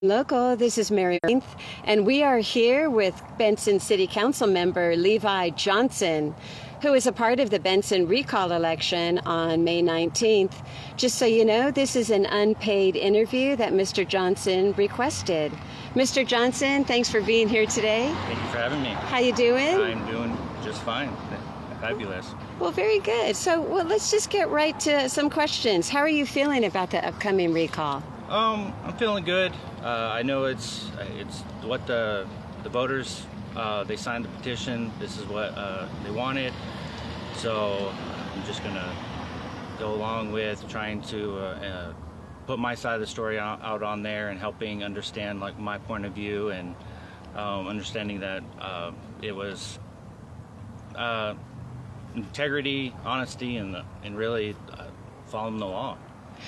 Local, this is Mary, and we are here with Benson City Councilmember Levi Johnson, who is a part of the Benson recall election on May 19th. Just so you know, this is an unpaid interview that Mr. Johnson requested. Mr. Johnson, thanks for being here today. Thank you for having me. How you doing? I'm doing just fine. Fabulous. Well, very good. So, let's just get right to some questions. How are you feeling about the upcoming recall? I'm feeling good. I know it's what the voters they signed the petition. This is what they wanted. So I'm just gonna go along with trying to put my side of the story out on there and helping understand like my point of view and understanding that it was integrity, honesty, and really following the law.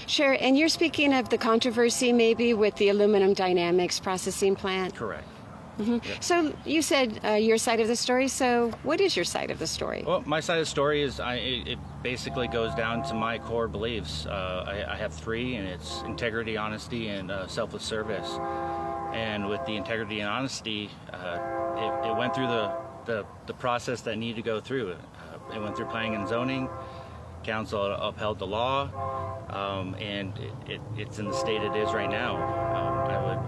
Sure, and you're speaking of the controversy maybe with the aluminum dynamics processing plant? Correct. Mm-hmm. Yep. So you said your side of the story, so what is your side of the story? Well, my side of the story is it basically goes down to my core beliefs. I have three, and it's integrity, honesty, and selfless service. And with the integrity and honesty, it went through the process that needed to go through. It went through planning and zoning. Council upheld the law, and it's in the state it is right now.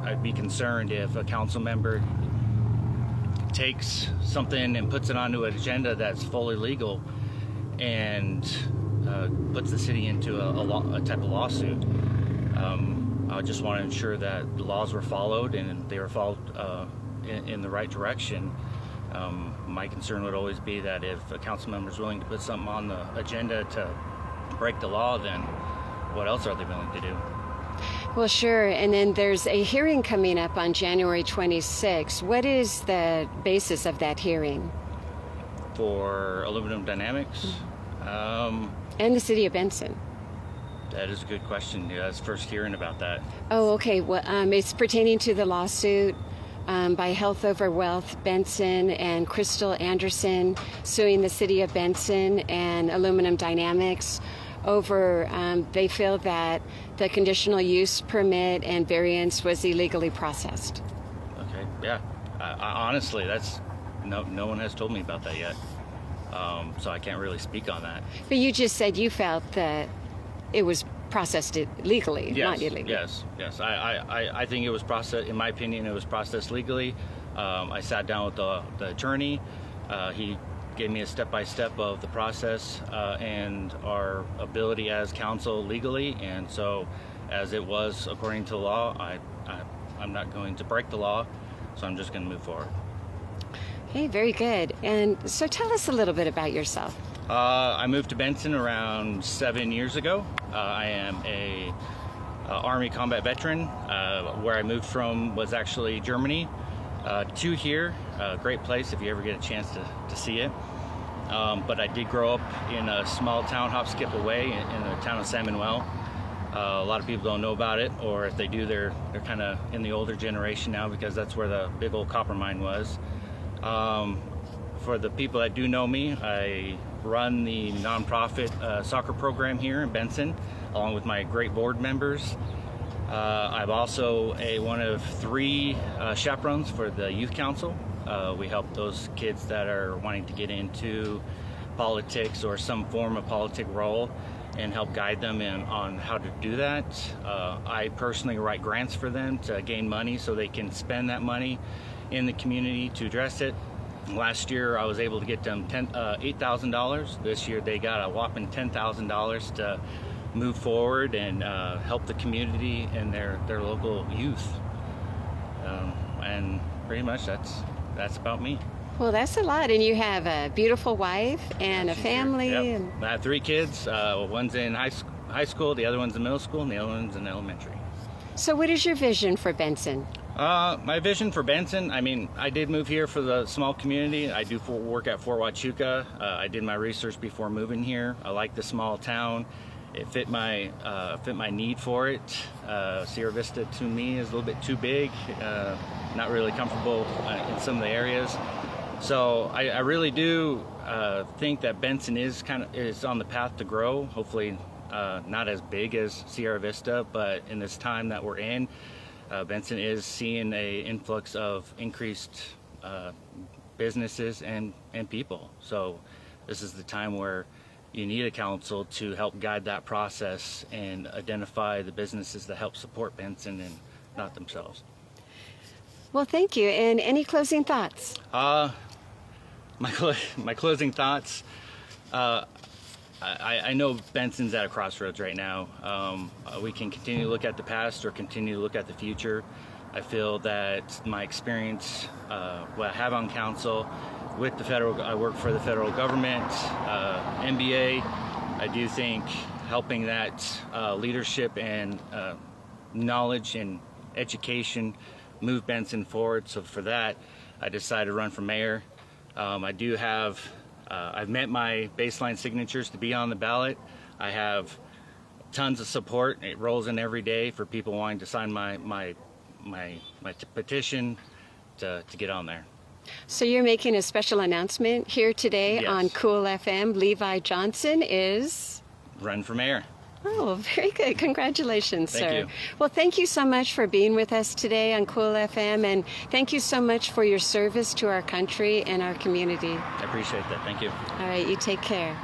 I'd be concerned if a council member takes something and puts it onto an agenda that's fully legal and puts the city into a type of lawsuit. I just want to ensure that the laws were followed and they were followed in the right direction. My concern would always be that if a council member is willing to put something on the agenda to break the law, then what else are they willing to do? Well, sure. And then there's a hearing coming up on January 26th. What is the basis of that hearing? For aluminum dynamics? And the city of Benson. That is a good question. Yeah, I was first hearing about that. Oh, okay. Well, it's pertaining to the lawsuit by Health Over Wealth Benson and Crystal Anderson suing the city of Benson and Aluminum Dynamics over they feel that the conditional use permit and variance was illegally processed. Okay, yeah. I honestly, that's no one has told me about that yet, so I can't really speak on that. But you just said you felt that it was processed legally, yes, not illegally. Yes. I think it was processed, in my opinion, it was processed legally. I sat down with the attorney. He gave me a step-by-step of the process and our ability as council legally. And so as it was according to the law, I'm not going to break the law, so I'm just going to move forward. Okay, very good. And so tell us a little bit about yourself. I moved to Benson around 7 years ago. I am a Army combat veteran. Where I moved from was actually Germany to here. Great place if you ever get a chance to see it. But I did grow up in a small town, hop skip away in the town of San Manuel. A lot of people don't know about it, or if they do, they're kind of in the older generation now because that's where the big old copper mine was. For the people that do know me, I run the nonprofit soccer program here in Benson, along with my great board members. I'm also one of three chaperones for the youth council. We help those kids that are wanting to get into politics or some form of politic role and help guide them on how to do that. I personally write grants for them to gain money so they can spend that money in the community to address it. Last year I was able to get them $8,000. This year they got a whopping $10,000 to move forward and help the community and their local youth. And pretty much that's about me. Well, that's a lot. And you have a beautiful wife and a family. Yep. I have three kids. One's in high school, the other one's in middle school, and the other one's in elementary. So what is your vision for Benson? My vision for Benson, I mean, I did move here for the small community. I do work at Fort Huachuca. I did my research before moving here. I like the small town. It fit my need for it. Sierra Vista to me is a little bit too big. Not really comfortable in some of the areas. So I really do think that Benson is on the path to grow. Hopefully not as big as Sierra Vista, but in this time that we're in, Benson is seeing a influx of increased businesses and people. So this is the time where you need a council to help guide that process and identify the businesses that help support Benson and not themselves. Well, thank you. And any closing thoughts? My closing thoughts. I know Benson's at a crossroads right now. We can continue to look at the past or continue to look at the future. I feel that my experience, what I have on council with the federal, I work for the federal government, MBA. I do think helping that leadership and knowledge and education move Benson forward. So for that, I decided to run for mayor. I do have, I've met my baseline signatures to be on the ballot. I have tons of support. It rolls in every day for people wanting to sign my petition to get on there. So you're making a special announcement here today. Yes. On CoolFM. Levi Johnson is Run for mayor. Oh, very good. Congratulations, Thank sir. you. Well, thank you so much for being with us today on CoolFM, and thank you so much for your service to our country and our community. I appreciate that. Thank you. All right, you take care.